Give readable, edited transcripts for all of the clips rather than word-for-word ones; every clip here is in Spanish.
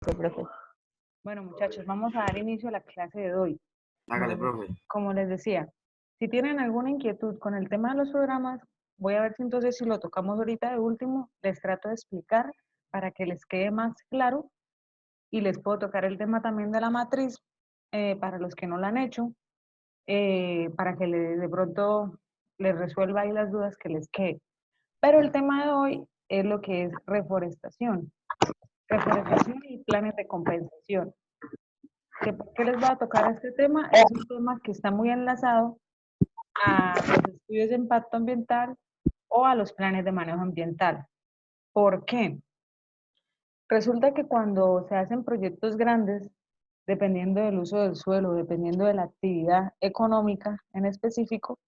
Profe. Bueno, muchachos, vamos a dar inicio a la clase de hoy. Hágale, profe. Como les decía, si tienen alguna inquietud con el tema de los programas, voy a ver si entonces si lo tocamos ahorita de último, les trato de explicar para que les quede más claro y les puedo tocar el tema también de la matriz para los que no la han hecho, para que de pronto les resuelva ahí las dudas que les quede. Pero el tema de hoy es lo que es reforestación y planes de compensación. ¿Por qué les voy a tocar este tema? Es un tema que está muy enlazado a los estudios de impacto ambiental o a los planes de manejo ambiental. ¿Por qué? Resulta que cuando se hacen proyectos grandes, dependiendo del uso del suelo, dependiendo de la actividad económica en específico,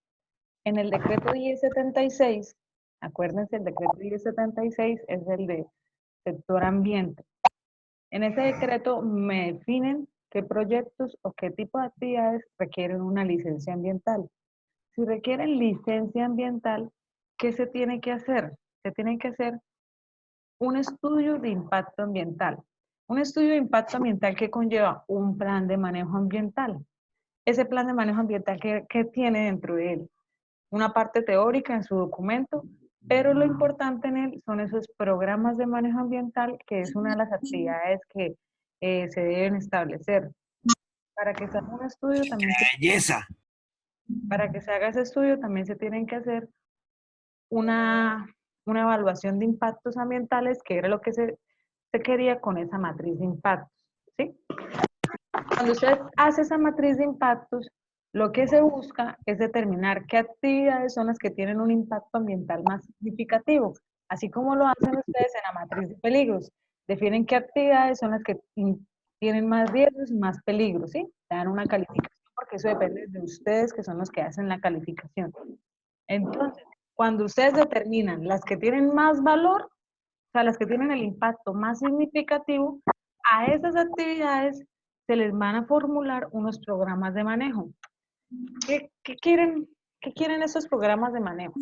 en el decreto 1076, acuérdense, el decreto 1076 es el de sector ambiente. En ese decreto me definen qué proyectos o qué tipo de actividades requieren una licencia ambiental. Si requieren licencia ambiental, ¿qué se tiene que hacer? Se tiene que hacer un estudio de impacto ambiental. Un estudio de impacto ambiental que conlleva un plan de manejo ambiental. Ese plan de manejo ambiental, ¿qué tiene dentro de él? Una parte teórica en su documento, pero lo importante en él son esos programas de manejo ambiental, que es una de las actividades que se deben establecer. Para que se haga un estudio también Belleza. para que se haga ese estudio también se tienen que hacer una, una evaluación de impactos ambientales, que era lo que se quería con esa matriz de impactos, ¿sí? Cuando usted hace esa matriz de impactos, lo que se busca es determinar qué actividades son las que tienen un impacto ambiental más significativo, así como lo hacen ustedes en la matriz de peligros. Definen qué actividades son las que tienen más riesgos y más peligros, ¿sí? Te dan una calificación, porque eso depende de ustedes, que son los que hacen la calificación. Entonces, cuando ustedes determinan las que tienen más valor, o sea, las que tienen el impacto más significativo, a esas actividades se les van a formular unos programas de manejo. ¿Qué quieren, qué quieren esos programas de manejo?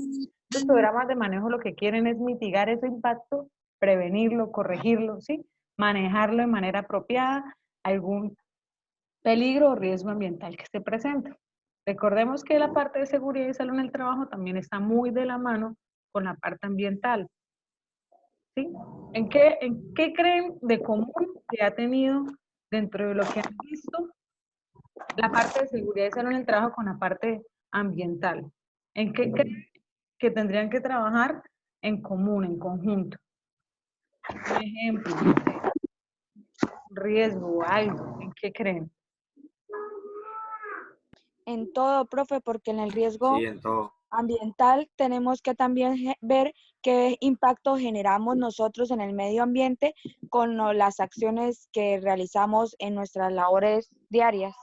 Estos programas de manejo lo que quieren es mitigar ese impacto, prevenirlo, corregirlo, ¿sí? Manejarlo de manera apropiada, algún peligro o riesgo ambiental que se presente. Recordemos que la parte de seguridad y salud en el trabajo también está muy de la mano con la parte ambiental. ¿Sí? En qué creen de común que ha tenido dentro de lo que han visto la parte de seguridad y salud en el trabajo con la parte ambiental? ¿En qué creen que tendrían que trabajar en común, en conjunto? Un ejemplo, no sé, riesgo o algo, ¿en qué creen? En todo, profe, porque en el riesgo Sí, en todo. ambiental tenemos que también ver qué impacto generamos nosotros en el medio ambiente con las acciones que realizamos en nuestras labores diarias.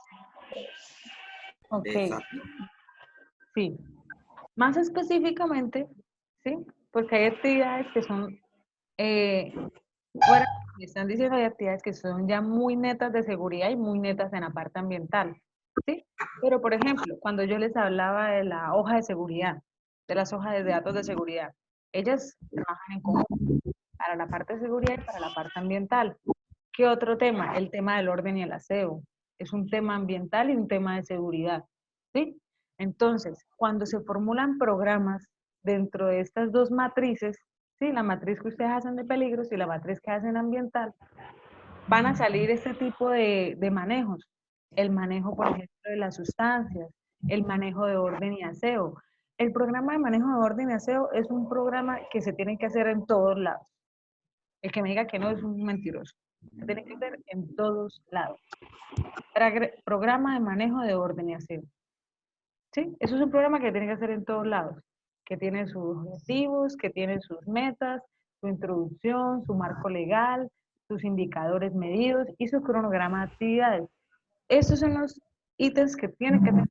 Ok, Exacto. sí. Más específicamente, ¿sí? Porque hay actividades que son eh, fuera, me están diciendo, hay actividades que son ya muy netas de seguridad y muy netas en la parte ambiental, ¿sí? Pero, por ejemplo, cuando yo les hablaba de la hoja de seguridad, de las hojas de datos de seguridad, ellas trabajan en común para la parte de seguridad y para la parte ambiental. ¿Qué otro tema? El tema del orden y el aseo. Es un tema ambiental y un tema de seguridad, ¿sí? Entonces, cuando se formulan programas dentro de estas dos matrices, ¿sí? La matriz que ustedes hacen de peligros y la matriz que hacen ambiental, van a salir este tipo de manejos. El manejo, por ejemplo, de las sustancias, el manejo de orden y aseo. El programa de manejo de orden y aseo es un programa que se tiene que hacer en todos lados. El que me diga que no es un mentiroso. Se tiene que hacer en todos lados. Programa de manejo de orden y aseo. ¿Sí? Eso es un programa que tiene que hacer en todos lados, que tiene sus objetivos, que tiene sus metas, su introducción, su marco legal, sus indicadores medidos y su cronograma de actividades. Estos son los ítems que tiene que tener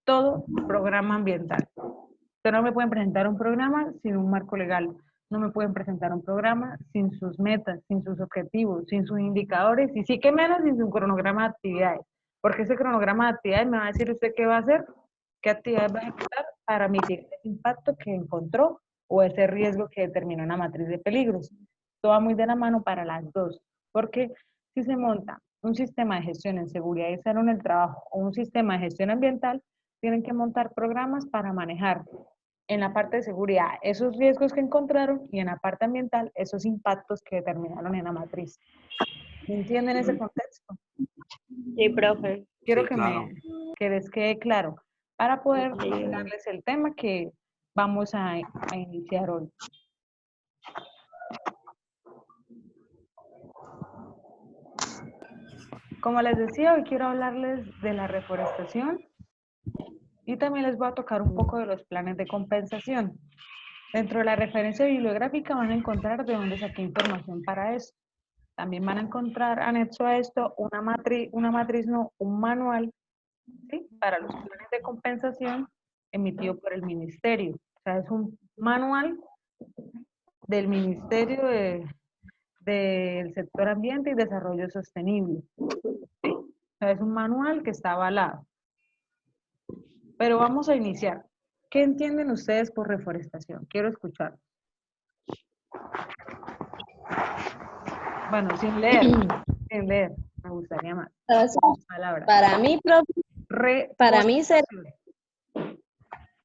todo programa ambiental. Ustedes no me pueden presentar un programa sin un marco legal, no me pueden presentar un programa sin sus metas, sin sus objetivos, sin sus indicadores y sí que menos sin su cronograma de actividades, porque ese cronograma de actividades me va a decir usted qué va a hacer, qué actividades va a ejecutar para mitigar ese impacto que encontró o ese riesgo que determinó en la matriz de peligros. Todo va muy de la mano para las dos, Porque si se monta un sistema de gestión en seguridad y salud en el trabajo o un sistema de gestión ambiental, tienen que montar programas para manejar en la parte de seguridad esos riesgos que encontraron y en la parte ambiental esos impactos que determinaron en la matriz. ¿Me entienden ese contexto? Sí, profe. Quiero Sí, claro. que les quede claro para poder Sí. darles el tema que vamos a iniciar hoy. Como les decía, hoy quiero hablarles de la reforestación y también les voy a tocar un poco de los planes de compensación. Dentro de la referencia bibliográfica van a encontrar de dónde saqué información para esto. También van a encontrar anexo a esto un manual, ¿sí?, para los planes de compensación emitido por el ministerio. O sea, es un manual del Ministerio del Sector Ambiente y Desarrollo Sostenible. ¿Sí? O sea, es un manual que está avalado. Pero vamos a iniciar. ¿Qué entienden ustedes por reforestación? Quiero escuchar. Bueno, sin leer, me gustaría más. Palabras. Para mí, profe, para mí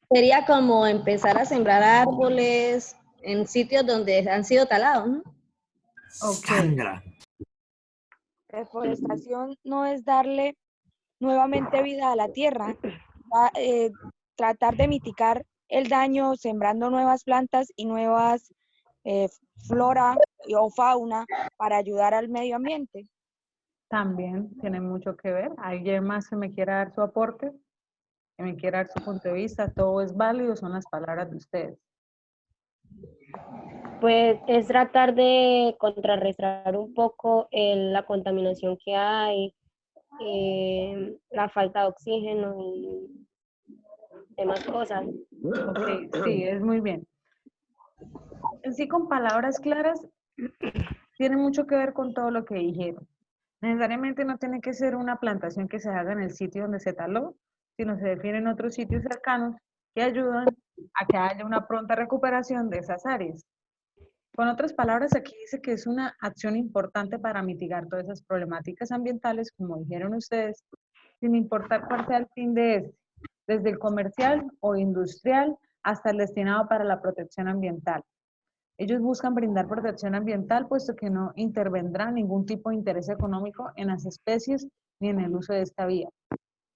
sería como empezar a sembrar árboles en sitios donde han sido talados, ¿no? Ok. Sandra. Reforestación no es darle nuevamente vida a la tierra, tratar de mitigar el daño sembrando nuevas plantas y nuevas flora o fauna para ayudar al medio ambiente. También tiene mucho que ver. ¿Alguien más que me quiera dar su aporte? Que me quiera dar su punto de vista. Todo es válido, son las palabras de ustedes. Pues es tratar de contrarrestar un poco la contaminación que hay, la falta de oxígeno y demás cosas. Ok, sí, es muy bien. En sí, con palabras claras, tiene mucho que ver con todo lo que dijeron. Necesariamente no tiene que ser una plantación que se haga en el sitio donde se taló, sino se definen otros sitios cercanos que ayudan a que haya una pronta recuperación de esas áreas. Con otras palabras, aquí dice que es una acción importante para mitigar todas esas problemáticas ambientales, como dijeron ustedes, sin importar cuál sea el fin de este, desde el comercial o industrial hasta el destinado para la protección ambiental. Ellos buscan brindar protección ambiental, puesto que no intervendrá ningún tipo de interés económico en las especies ni en el uso de esta vía.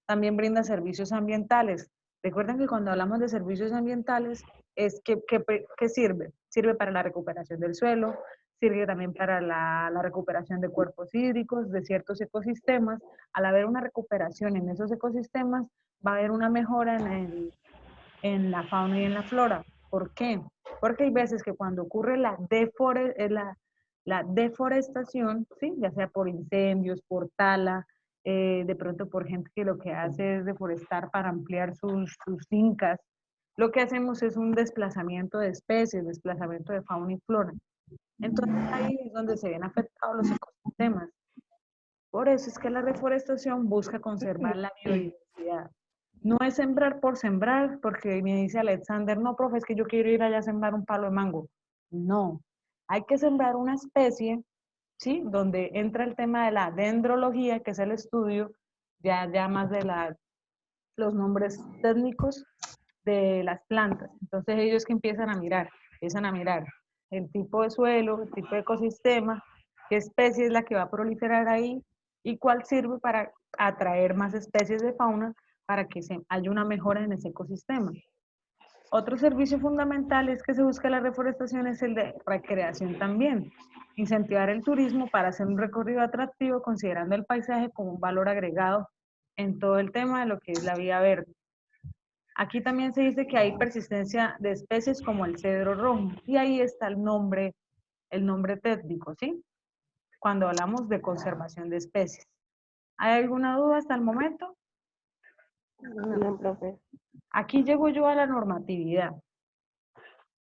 También brinda servicios ambientales. Recuerden que cuando hablamos de servicios ambientales, ¿qué sirve? Sirve para la recuperación del suelo, sirve también para la recuperación de cuerpos hídricos, de ciertos ecosistemas. Al haber una recuperación en esos ecosistemas, va a haber una mejora en la fauna y en la flora. ¿Por qué? Porque hay veces que cuando ocurre la deforestación, ¿sí?, ya sea por incendios, por tala, de pronto por gente que lo que hace es deforestar para ampliar sus fincas, lo que hacemos es un desplazamiento de especies, desplazamiento de fauna y flora. Entonces ahí es donde se ven afectados los ecosistemas. Por eso es que la reforestación busca conservar la biodiversidad. No es sembrar por sembrar, porque me dice Alexander, no, profe, es que yo quiero ir allá a sembrar un palo de mango. No, hay que sembrar una especie, ¿sí?, donde entra el tema de la dendrología, que es el estudio ya más de los nombres técnicos de las plantas. Entonces ellos que empiezan a mirar el tipo de suelo, el tipo de ecosistema, qué especie es la que va a proliferar ahí y cuál sirve para atraer más especies de fauna para que haya una mejora en ese ecosistema. Otro servicio fundamental es que se busca la reforestación es el de recreación también. Incentivar el turismo para hacer un recorrido atractivo considerando el paisaje como un valor agregado en todo el tema de lo que es la vía verde. Aquí también se dice que hay persistencia de especies como el cedro rojo y ahí está el nombre técnico, ¿sí?, cuando hablamos de conservación de especies. ¿Hay alguna duda hasta el momento? No, profe. Aquí llego yo a la normatividad.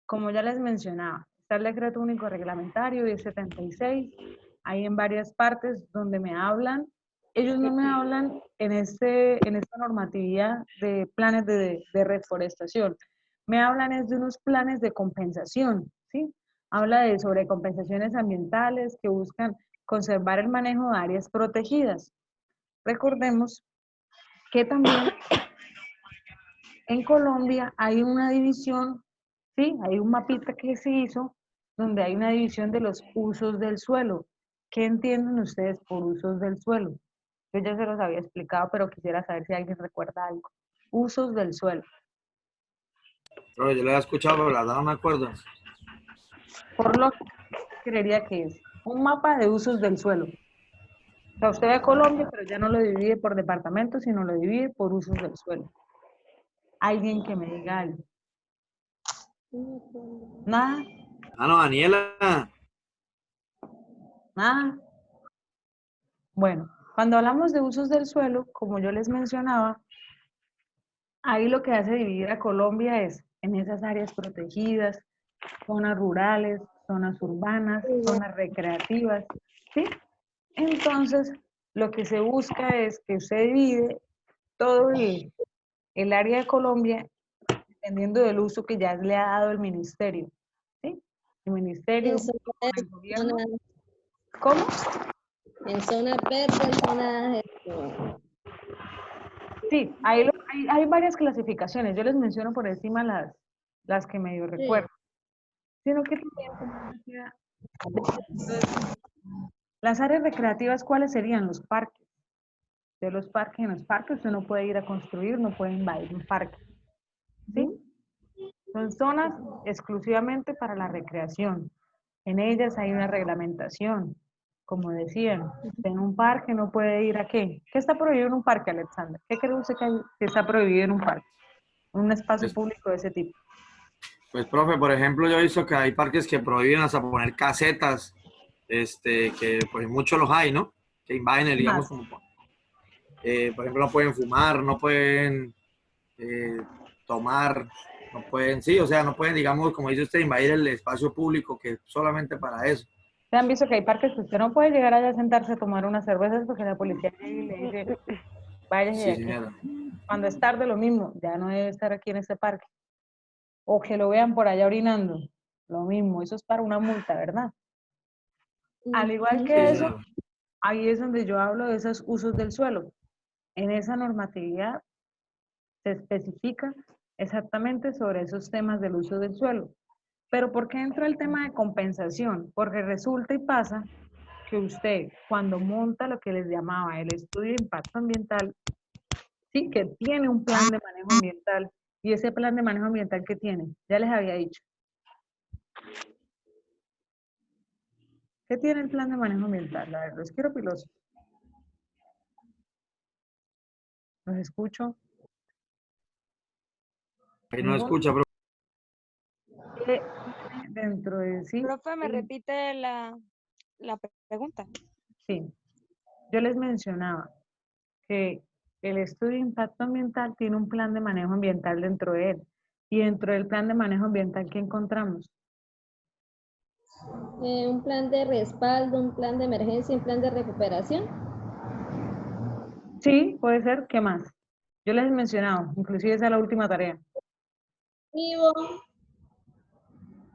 Como ya les mencionaba, está el decreto único reglamentario 1076, hay en varias partes donde me hablan, ellos no me hablan en esta normatividad de planes de reforestación, me hablan es de unos planes de compensación, ¿sí? Habla de sobrecompensaciones ambientales que buscan conservar el manejo de áreas protegidas. Recordemos que también en Colombia hay una división, ¿sí? Hay un mapita que se hizo donde hay una división de los usos del suelo. ¿Qué entienden ustedes por usos del suelo? Yo ya se los había explicado, pero quisiera saber si alguien recuerda algo. Usos del suelo. Pero yo lo he escuchado, pero la verdad no me acuerdo. Por lo que creería que es un mapa de usos del suelo. O sea, usted ve Colombia, pero ya no lo divide por departamentos, sino lo divide por usos del suelo. Alguien que me diga algo. Nada, Ah, no, Daniela. nada. Bueno, cuando hablamos de usos del suelo, como yo les mencionaba, ahí lo que hace dividir a Colombia es en esas áreas protegidas, zonas rurales, zonas urbanas, zonas recreativas, ¿sí? Entonces, lo que se busca es que se divide todo el área de Colombia dependiendo del uso que ya le ha dado el ministerio, ¿sí? El ministerio, En junto con el gobierno. zonas, ¿Cómo? en zonas verdes, zonas Sí, hay varias clasificaciones. Yo les menciono por encima las que medio recuerdo. Sino que también, como decía, las áreas recreativas, ¿cuáles serían? Los parques. De los parques, en los parques usted no puede ir a construir, no puede invadir un parque. ¿Sí? Son zonas exclusivamente para la recreación. En ellas hay una reglamentación. Como decían, usted en un parque no puede ir a ¿qué? ¿Qué está prohibido en un parque, Alexander? ¿Qué cree usted que está prohibido en un parque? Un espacio Pues, público de ese tipo. pues, profe, por ejemplo, yo he visto que hay parques que prohíben hasta poner casetas, que pues muchos los hay, ¿no? Que invaden el, digamos, Más. como, por ejemplo, no pueden fumar, no pueden tomar, no pueden, sí, o sea, no pueden, digamos, como dice usted, invadir el espacio público, que es solamente para eso. ¿Se han visto que hay parques que usted no puede llegar allá a sentarse a tomar unas cervezas porque la policía llega y le dice, váyase de Sí, aquí? señora. Cuando es tarde lo mismo, ya no debe estar aquí en este parque. O que lo vean por allá orinando, lo mismo, eso es para una multa, ¿verdad? Al igual Sí, que eso, señora. ahí es donde yo hablo de esos usos del suelo. En esa normatividad se especifica exactamente sobre esos temas del uso del suelo. Pero ¿por qué entra el tema de compensación? Porque resulta y pasa que usted cuando monta lo que les llamaba el estudio de impacto ambiental, sí que tiene un plan de manejo ambiental, y ese plan de manejo ambiental que tiene, ya les había dicho. ¿Qué tiene el plan de manejo ambiental? La verdad, los quiero pilosos. Los escucho. Ahí no Ninguno. escucha, profe. ¿Qué tiene dentro de sí? Profe, ¿me repite la pregunta? Sí. Yo les mencionaba que el estudio de impacto ambiental tiene un plan de manejo ambiental dentro de él. Y dentro del plan de manejo ambiental, ¿qué encontramos? un plan de respaldo, un plan de emergencia, un plan de recuperación. Sí, puede ser. ¿Qué más? Yo les he mencionado, inclusive esa es la última tarea. Activo,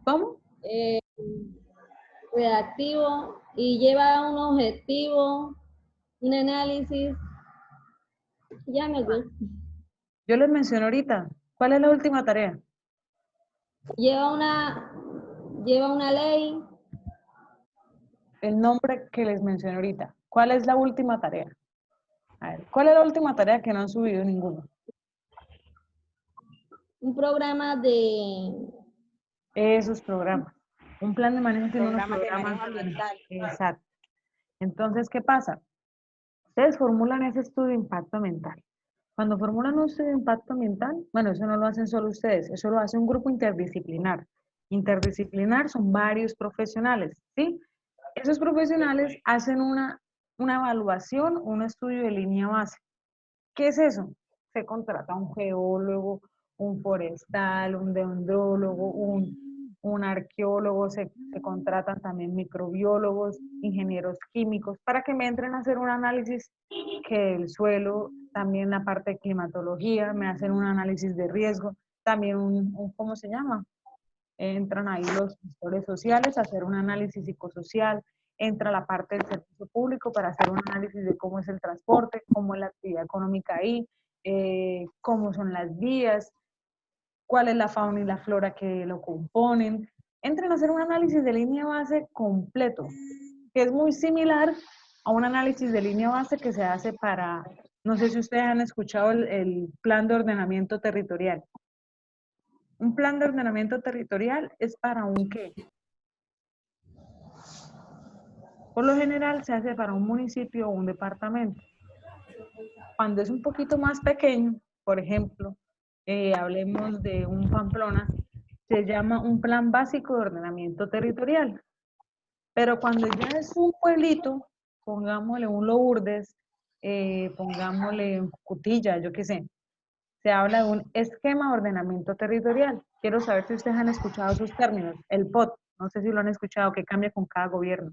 ¿Cómo? eh, redactivo y lleva un objetivo, un análisis. Ya me olvidé. Yo les mencioné ahorita. ¿Cuál es la última tarea? Lleva una ley. El nombre que les mencioné ahorita. ¿Cuál es la última tarea? A ver, ¿cuál es la última tarea que no han subido ninguno? Un programa de Esos programas. Un plan de manejo tiene unos Programas de programas. manejo ambiental. Exacto. Entonces, ¿qué pasa? Ustedes formulan ese estudio de impacto ambiental. Cuando formulan un estudio de impacto ambiental, bueno, eso no lo hacen solo ustedes, eso lo hace un grupo interdisciplinar. Interdisciplinar son varios profesionales, ¿sí? Esos profesionales hacen una evaluación, un estudio de línea base. ¿Qué es eso? Se contrata un geólogo, un forestal, un dendrólogo, un arqueólogo, se contratan también microbiólogos, ingenieros químicos, para que me entren a hacer un análisis que el suelo, también la parte de climatología, me hacen un análisis de riesgo, también ¿cómo se llama? Entran ahí los gestores sociales a hacer un análisis psicosocial, entra la parte del servicio público para hacer un análisis de cómo es el transporte, cómo es la actividad económica ahí, cómo son las vías, cuál es la fauna y la flora que lo componen. Entren a hacer un análisis de línea base completo, que es muy similar a un análisis de línea base que se hace para, no sé si ustedes han escuchado el plan de ordenamiento territorial. Un plan de ordenamiento territorial es para un ¿qué? Por lo general se hace para un municipio o un departamento. Cuando es un poquito más pequeño, por ejemplo, hablemos de un Pamplona, se llama un plan básico de ordenamiento territorial. Pero cuando ya es un pueblito, pongámosle un Lourdes, pongámosle un Cutilla, yo qué sé, se habla de un esquema de ordenamiento territorial. Quiero saber si ustedes han escuchado esos términos. El POT, no sé si lo han escuchado, que cambia con cada gobierno.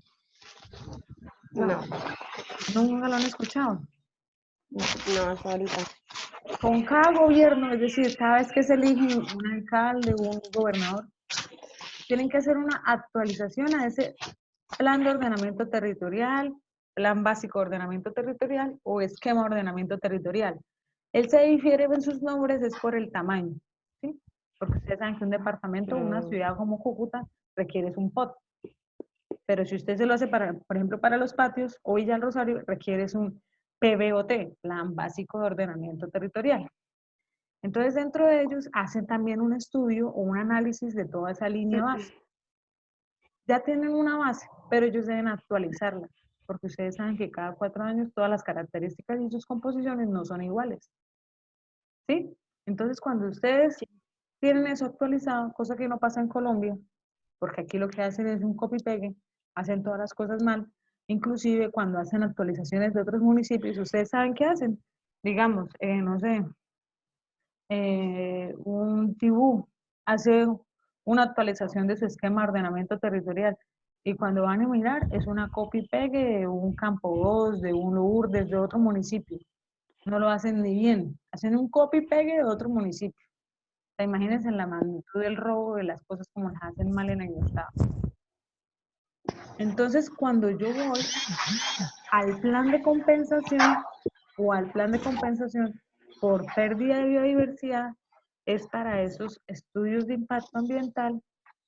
No, Nunca lo han escuchado. no, hasta ahorita. Con cada gobierno, es decir, cada vez que se elige un alcalde o un gobernador, tienen que hacer una actualización a ese plan de ordenamiento territorial, plan básico de ordenamiento territorial o esquema de ordenamiento territorial. Él se difiere en sus nombres es por el tamaño, ¿sí? Porque ustedes saben que un departamento o una ciudad como Cúcuta requiere un POT. Pero si usted se lo hace, para, por ejemplo, para los patios o Villa del Rosario, requiere un PBOT, Plan Básico de Ordenamiento Territorial. Entonces, dentro de ellos, hacen también un estudio o un análisis de toda esa línea base. Ya tienen una base, pero ellos deben actualizarla, porque ustedes saben que cada 4 años todas las características y sus composiciones no son iguales. ¿Sí? Entonces, cuando ustedes tienen eso actualizado, cosa que no pasa en Colombia, porque aquí lo que hacen es un copy-pegue, hacen todas las cosas mal, inclusive cuando hacen actualizaciones de otros municipios, ustedes saben qué hacen. Digamos, no sé, un Tibú hace una actualización de su esquema de ordenamiento territorial y cuando van a mirar es una copy-pegue de un Campo 2, de un Lourdes, de otro municipio. No lo hacen ni bien, hacen un copy-pegue de otro municipio. O sea, imagínense la magnitud del robo de las cosas como las hacen mal en el estado. Entonces, cuando yo voy al plan de compensación o al plan de compensación por pérdida de biodiversidad, es para esos estudios de impacto ambiental,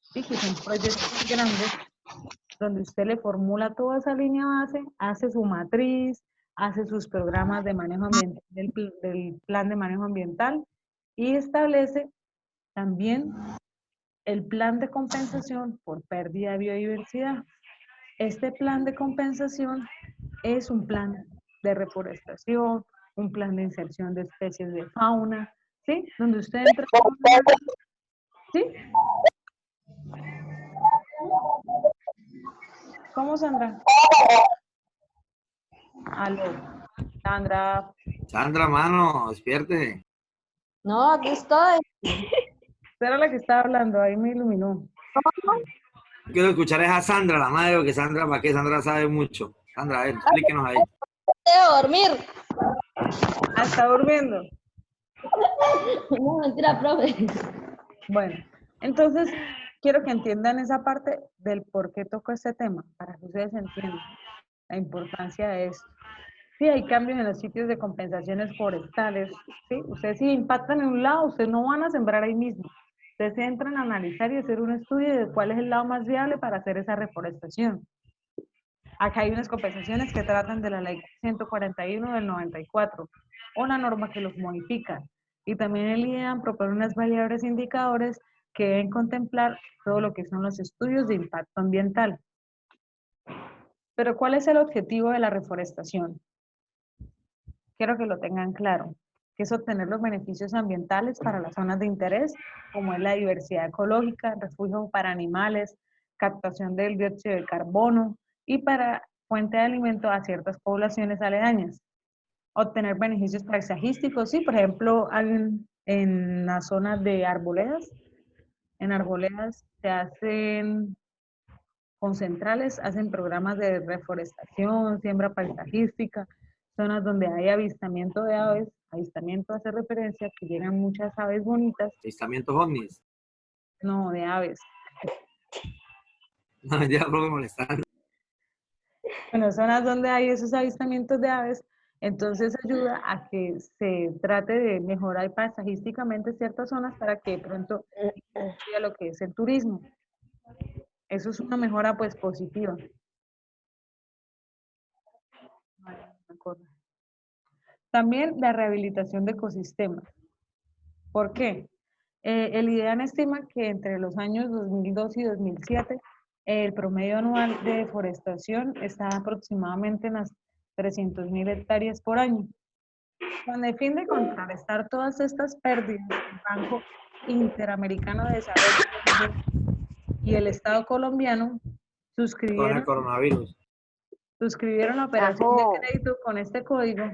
¿sí? Que son proyectos grandes, donde usted le formula toda esa línea base, hace su matriz, hace sus programas de manejo ambiental, del plan de manejo ambiental, y establece también el plan de compensación por pérdida de biodiversidad. Este plan de compensación es un plan de reforestación, un plan de inserción de especies de fauna, ¿sí? Donde usted entra... ¿Sí? ¿Cómo, Sandra? Aló. Sandra. Sandra, mano, despierte. No, aquí estoy. Usted era la que estaba hablando, ahí me iluminó. Quiero escuchar es a Sandra, la madre, porque Sandra, ¿para qué? Sandra sabe mucho. Sandra, a ver, explíquenos ahí. Debo dormir. Ah, está durmiendo. No, mentira, profe. Bueno, entonces quiero que entiendan esa parte del por qué toco este tema, para que ustedes entiendan la importancia de esto. Sí, hay cambios en los sitios de compensaciones forestales, ¿sí? Ustedes si impactan en un lado, ustedes no van a sembrar ahí mismo. Ustedes se entran a analizar y hacer un estudio de cuál es el lado más viable para hacer esa reforestación. Acá hay unas compensaciones que tratan de la ley 141 del 94, o la norma que los modifica. Y también el IDEAM propone unas variables indicadores que deben contemplar todo lo que son los estudios de impacto ambiental. Pero ¿cuál es el objetivo de la reforestación? Quiero que lo tengan claro, que es obtener los beneficios ambientales para las zonas de interés, como es la diversidad ecológica, refugio para animales, captación del dióxido de carbono y para fuente de alimento a ciertas poblaciones aledañas. Obtener beneficios paisajísticos, sí, por ejemplo, en las zonas de arboledas, en arboledas se hacen concentrales, hacen programas de reforestación, siembra paisajística, zonas donde hay avistamiento de aves. Avistamiento hace referencia a que llegan muchas aves bonitas. Avistamientos ovnis. No, de aves. No, ya, profe, molestando. Bueno, zonas donde hay esos avistamientos de aves, entonces ayuda a que se trate de mejorar paisajísticamente ciertas zonas para que de pronto incluya lo que es el turismo. Eso es una mejora pues positiva. También la rehabilitación de ecosistemas. ¿Por qué? El IDEAN estima que entre los años 2002 y 2007 el promedio anual de deforestación está aproximadamente en las 300.000 hectáreas por año. Con el fin de contrarrestar todas estas pérdidas, el Banco Interamericano de Desarrollo y el Estado colombiano Con el suscribieron coronavirus. la operación de Ajo. crédito con este código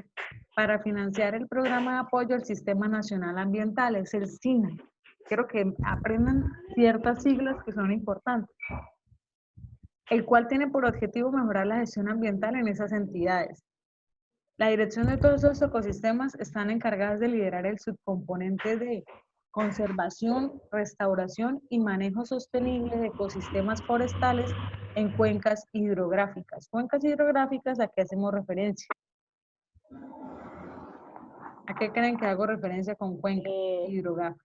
para financiar el programa de apoyo al Sistema Nacional Ambiental, es el SINA. Quiero que aprendan ciertas siglas que son importantes, el cual tiene por objetivo mejorar la gestión ambiental en esas entidades. La dirección de todos esos ecosistemas están encargadas de liderar el subcomponente de conservación, restauración y manejo sostenible de ecosistemas forestales en cuencas hidrográficas. Cuencas hidrográficas, ¿a qué hacemos referencia? ¿A qué creen que hago referencia con cuenca hidrográfica?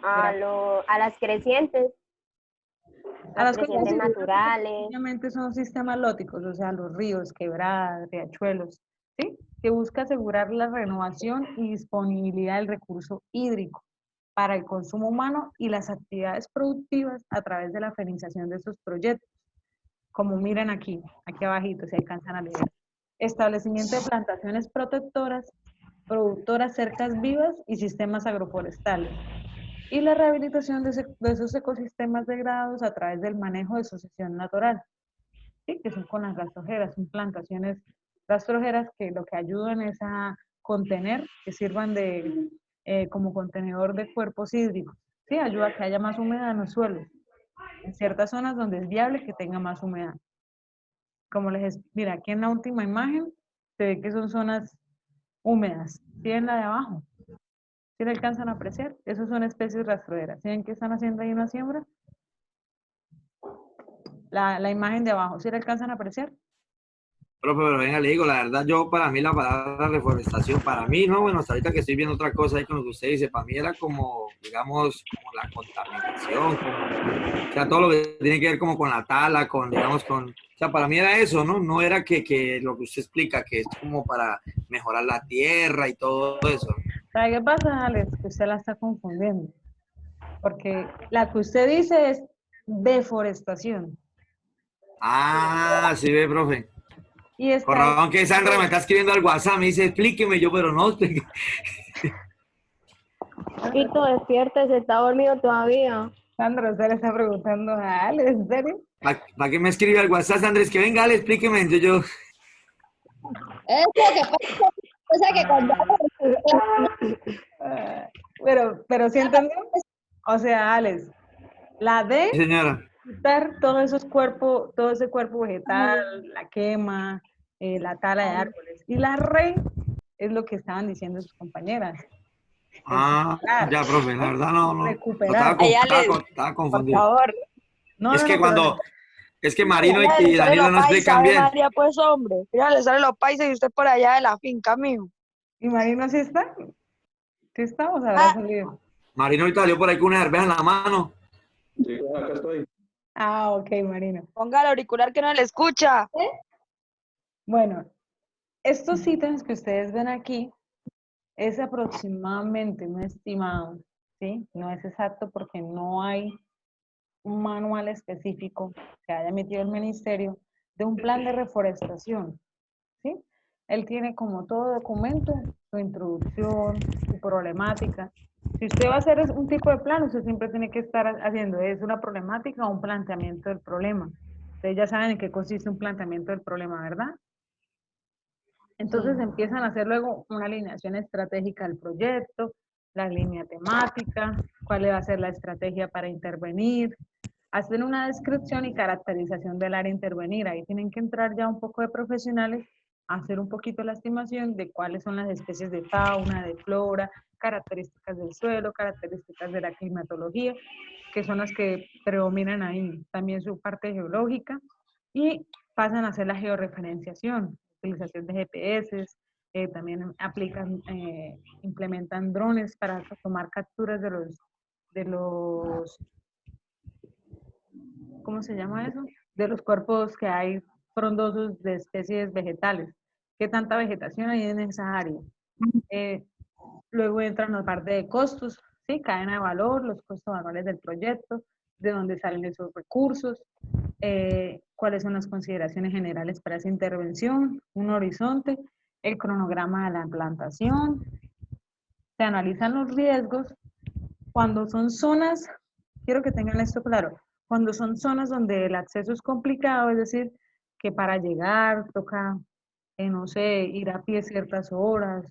A las crecientes, A las las cuencas crecientes hidrográficas naturales. obviamente son sistemas lóticos, o sea, los ríos, quebradas, riachuelos, ¿sí? Que busca asegurar la renovación y disponibilidad del recurso hídrico para el consumo humano y las actividades productivas a través de la fertilización de esos proyectos. Como miren aquí abajito, si alcanzan a leer. Establecimiento de plantaciones protectoras, productoras cercas vivas y sistemas agroforestales. Y la rehabilitación de esos ecosistemas degradados a través del manejo de sucesión natural, ¿sí? Que son con las rastrojeras, son plantaciones rastrojeras que lo que ayudan es a contener, que sirvan de, como contenedor de cuerpos hídricos, ¿sí? Ayuda a que haya más humedad en los suelos, en ciertas zonas donde es viable que tenga más humedad. Como mira, aquí en la última imagen se ve que son zonas húmedas, ¿sí? En la de abajo. ¿Sí le alcanzan a apreciar? Esas son especies rastrojeras. ¿Sí ven que están haciendo ahí una siembra? La imagen de abajo, ¿sí le alcanzan a apreciar? Pero venga, le digo, la verdad, yo para mí la palabra reforestación, para mí, no, bueno, hasta ahorita que estoy viendo otra cosa ahí con lo que usted dice, para mí era como, digamos, como la contaminación, o sea, todo lo que tiene que ver como con la tala, con, digamos, o sea, para mí era eso, ¿no? No era que lo que usted explica, que es como para mejorar la tierra y todo eso. ¿Sabe qué pasa, Alex? Que usted la está confundiendo. Porque la que usted dice es deforestación. Ah, sí ve, profe. Y Con está razón que Sandra me está escribiendo al WhatsApp, me dice, explíqueme, yo, pero no, explique. Papito, despierte, se está dormido todavía. Sandra, usted le está preguntando a Alex, ¿en serio? ¿Para qué me escribe al WhatsApp, Andrés? Que venga, le explíqueme, yo. Es lo que pasa, o sea que cuando Pero ¿sí entendió? O sea, Alex, la D, Sí, señora. quitar todo ese cuerpo vegetal, la quema, la tala de árboles. Y la re es lo que estaban diciendo sus compañeras. Ah, ya, profe, la verdad no Recuperar. Ay, Alex, estaba por confundido. favor. No, Es no, que no, pero es que No, Marino ya le y sale lo Daniela no paisa, explican Ave bien. María, pues hombre. Ya le sale lo paisa y usted por allá de la finca, mijo. ¿y Marino sí está? ¿Sí estamos? ¿Habrá Ah, salido? Marino ahorita salió por ahí con una cerveza en la mano. Sí, acá estoy. Ah, ok, Marino. ponga el auricular que no le escucha. Bueno, estos ítems que ustedes ven aquí es aproximadamente un estimado, ¿sí? No es exacto porque no hay un manual específico que haya emitido el ministerio de un plan de reforestación, ¿sí? Él tiene como todo documento su introducción, su problemática. Si usted va a hacer un tipo de plan, usted siempre tiene que estar haciendo es una problemática o un planteamiento del problema. Ustedes ya saben en qué consiste un planteamiento del problema, ¿verdad? Entonces empiezan a hacer luego una alineación estratégica del proyecto, la línea temática, cuál va a ser la estrategia para intervenir, hacen una descripción y caracterización del área a intervenir. Ahí tienen que entrar ya un poco de profesionales a hacer un poquito la estimación de cuáles son las especies de fauna, de flora, características del suelo, características de la climatología, que son las que predominan ahí. También su parte geológica y pasan a hacer la georreferenciación, utilización de GPS, también aplican, implementan drones para tomar capturas de los, ¿cómo se llama eso? De los cuerpos que hay frondosos de especies vegetales. ¿Qué tanta vegetación hay en esa área? Luego entran la parte de costos, ¿sí? Cadena de valor, los costos anuales del proyecto, de dónde salen esos recursos, cuáles son las consideraciones generales para esa intervención, un horizonte, el cronograma de la implantación, se analizan los riesgos. Cuando son zonas, quiero que tengan esto claro, cuando son zonas donde el acceso es complicado, es decir, que para llegar toca, no sé, ir a pie ciertas horas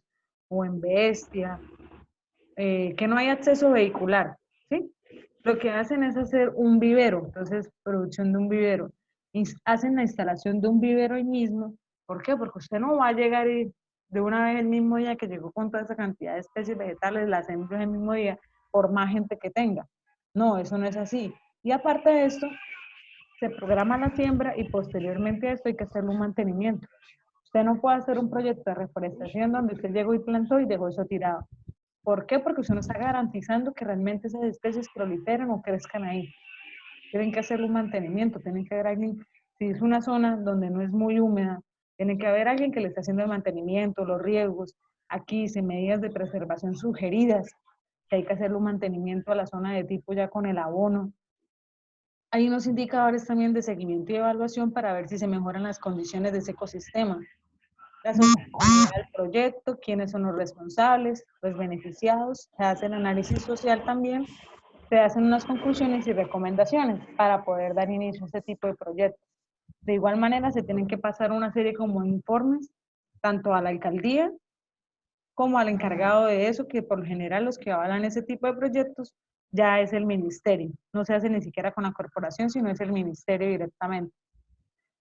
o en bestia, que no hay acceso vehicular, ¿sí? Lo que hacen es hacer un vivero, entonces producción de un vivero. Hacen la instalación de un vivero ahí mismo. ¿Por qué? Porque usted no va a llegar y de una vez el mismo día que llegó con toda esa cantidad de especies vegetales, las siembra el mismo día, por más gente que tenga. No, eso no es así. Y aparte de esto, se programa la siembra y posteriormente a esto hay que hacerle un mantenimiento. Usted no puede hacer un proyecto de reforestación donde usted llegó y plantó y dejó eso tirado. ¿Por qué? Porque usted no está garantizando que realmente esas especies proliferen o crezcan ahí. Tienen que hacer un mantenimiento, tienen que haber alguien, si es una zona donde no es muy húmeda, tiene que haber alguien que le esté haciendo el mantenimiento, los riegos. Aquí dice medidas de preservación sugeridas, que hay que hacerle un mantenimiento a la zona de tipo ya con el abono. Hay unos indicadores también de seguimiento y evaluación para ver si se mejoran las condiciones de ese ecosistema. La sostenibilidad del proyecto, quiénes son los responsables, los beneficiados, se hace el análisis social también, se hacen unas conclusiones y recomendaciones para poder dar inicio a este tipo de proyectos. De igual manera, se tienen que pasar una serie como de informes, tanto a la alcaldía como al encargado de eso, que por lo general los que avalan ese tipo de proyectos ya es el ministerio. No se hace ni siquiera con la corporación, sino es el ministerio directamente.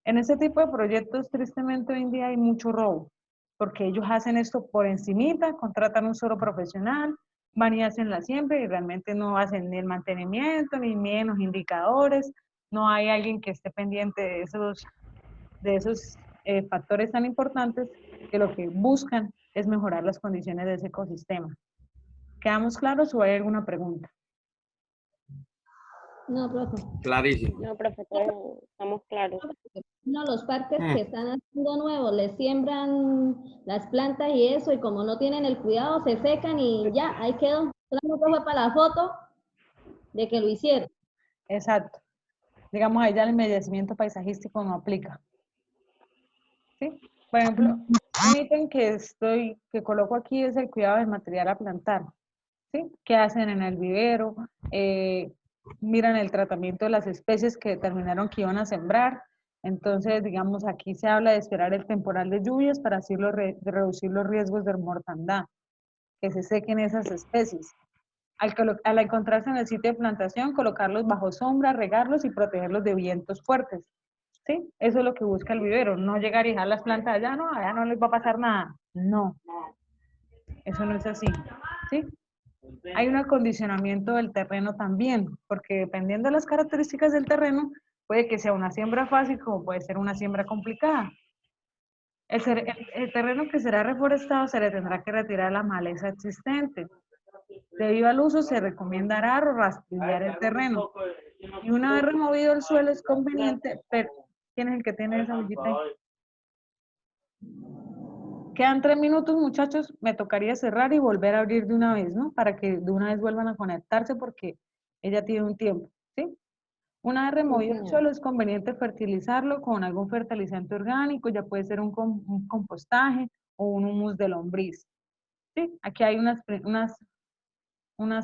En este tipo de proyectos, tristemente, hoy en día hay mucho robo, porque ellos hacen esto por encimita, contratan un solo profesional, van y hacen la siembra y realmente no hacen ni el mantenimiento, ni miden los indicadores, no hay alguien que esté pendiente de esos factores tan importantes que lo que buscan es mejorar las condiciones de ese ecosistema. ¿Quedamos claros o hay alguna pregunta? No, profe. Clarísimo. No, profe, todos estamos claros. No, los parques que están haciendo nuevos, les siembran las plantas y eso, y como no tienen el cuidado, se secan y ya, ahí quedó. Solamente fue para la foto de que lo hicieron. Exacto. Digamos, ahí ya el embellecimiento paisajístico no aplica. ¿Sí? Por ejemplo, un ítem que coloco aquí es el cuidado del material a plantar. ¿Sí? ¿Qué hacen en el vivero? Miran el tratamiento de las especies que determinaron que iban a sembrar. Entonces, digamos, aquí se habla de esperar el temporal de lluvias para así reducir los riesgos de mortandad, que se sequen esas especies. Al encontrarse en el sitio de plantación, colocarlos bajo sombra, regarlos y protegerlos de vientos fuertes. ¿Sí? Eso es lo que busca el vivero, no llegar y dejar las plantas allá no les va a pasar nada. No, eso no es así. ¿Sí? Hay un acondicionamiento del terreno también, porque dependiendo de las características del terreno, puede que sea una siembra fácil como puede ser una siembra complicada. El terreno que será reforestado se le tendrá que retirar la maleza existente. Debido al uso, se recomienda arar o rastrillar el terreno. Y una vez removido el suelo, es conveniente. Pero, ¿quién es el que tiene esa ollita ahí? Quedan 3 minutos, muchachos. Me tocaría cerrar y volver a abrir de una vez, ¿no? Para que de una vez vuelvan a conectarse porque ella tiene un tiempo, ¿sí? Una vez removido el suelo, es conveniente fertilizarlo con algún fertilizante orgánico, ya puede ser un compostaje o un humus de lombriz. ¿Sí? Aquí hay unas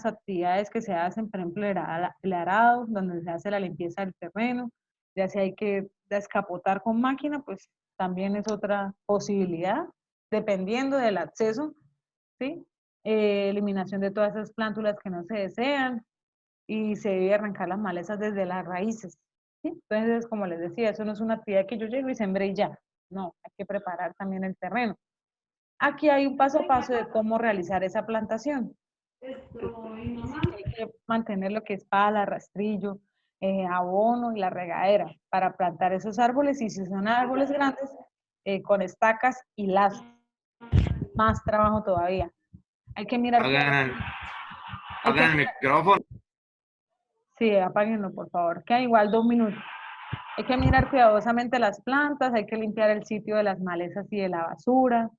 actividades que se hacen, por ejemplo, el arado, donde se hace la limpieza del terreno, ya si hay que descapotar con máquina, pues también es otra posibilidad, dependiendo del acceso, ¿sí? Eliminación de todas esas plántulas que no se desean, y se debe arrancar las malezas desde las raíces, ¿sí? Entonces, como les decía, eso no es una actividad que yo llego y sembré y ya, no, hay que preparar también el terreno. Aquí hay un paso a paso de cómo realizar esa plantación. Hay que mantener lo que es pala, rastrillo, abono y la regadera para plantar esos árboles, y si son árboles grandes, con estacas y lazos. Más trabajo todavía. Hay que mirar. Apagan el micrófono. Sí, apáguenlo, por favor. Quedan igual 2 minutos. Hay que mirar cuidadosamente las plantas, hay que limpiar el sitio de las malezas y de la basura.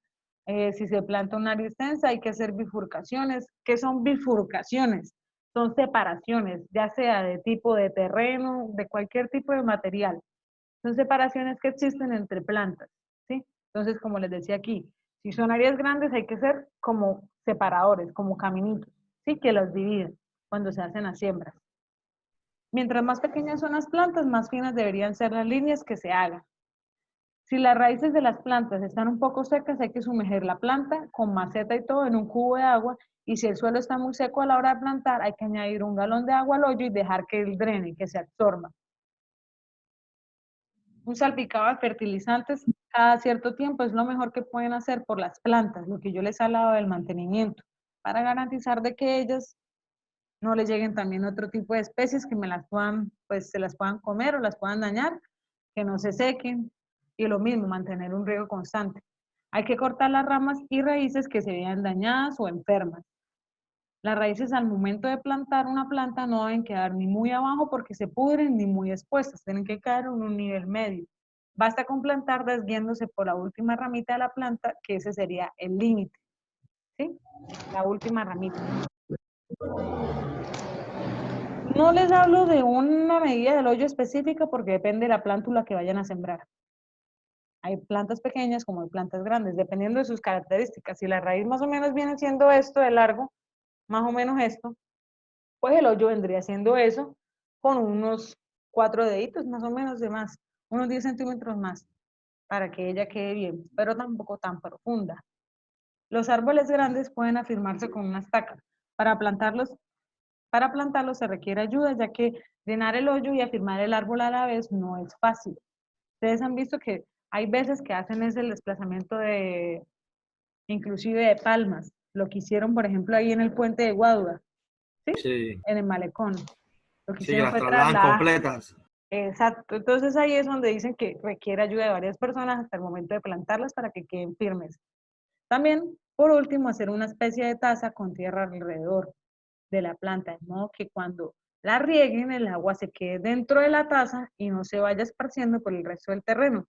Si se planta un área extensa, hay que hacer bifurcaciones. ¿Qué son bifurcaciones? Son separaciones, ya sea de tipo de terreno, de cualquier tipo de material. Son separaciones que existen entre plantas, ¿sí? Entonces, como les decía aquí, si son áreas grandes, hay que ser como separadores, como caminitos, ¿sí? Que los dividen cuando se hacen las siembras. Mientras más pequeñas son las plantas, más finas deberían ser las líneas que se hagan. Si las raíces de las plantas están un poco secas, hay que sumergir la planta con maceta y todo en un cubo de agua, y si el suelo está muy seco a la hora de plantar, hay que añadir 1 galón de agua al hoyo y dejar que él drene, que se absorba. Un salpicado de fertilizantes cada cierto tiempo es lo mejor que pueden hacer por las plantas, lo que yo les he hablado del mantenimiento, para garantizar de que ellas no les lleguen también otro tipo de especies que pues se las puedan comer o las puedan dañar, que no se sequen, y lo mismo, mantener un riego constante. Hay que cortar las ramas y raíces que se vean dañadas o enfermas. Las raíces al momento de plantar una planta no deben quedar ni muy abajo porque se pudren, ni muy expuestas, tienen que quedar en un nivel medio. Basta con plantar desviándose por la última ramita de la planta, que ese sería el límite, ¿sí? La última ramita. No les hablo de una medida del hoyo específica porque depende de la plántula que vayan a sembrar. Hay plantas pequeñas como hay plantas grandes, dependiendo de sus características. Si la raíz más o menos viene siendo esto de largo, más o menos esto, pues el hoyo vendría siendo eso, con unos 4 deditos más o menos de más, unos 10 centímetros más, para que ella quede bien, pero tampoco tan profunda. Los árboles grandes pueden afirmarse con una estaca. Para plantarlos se requiere ayuda, ya que llenar el hoyo y afirmar el árbol a la vez no es fácil. Ustedes han visto que hay veces que hacen ese el desplazamiento inclusive de palmas, lo que hicieron, por ejemplo, ahí en el puente de Guadua, ¿sí? Sí. En el malecón. Lo que Sí, que hicieron las fue trasladan trasladar. completas. Exacto. Entonces ahí es donde dicen que requiere ayuda de varias personas hasta el momento de plantarlas para que queden firmes. También, por último, hacer una especie de taza con tierra alrededor de la planta, de modo que cuando la rieguen, el agua se quede dentro de la taza y no se vaya esparciendo por el resto del terreno.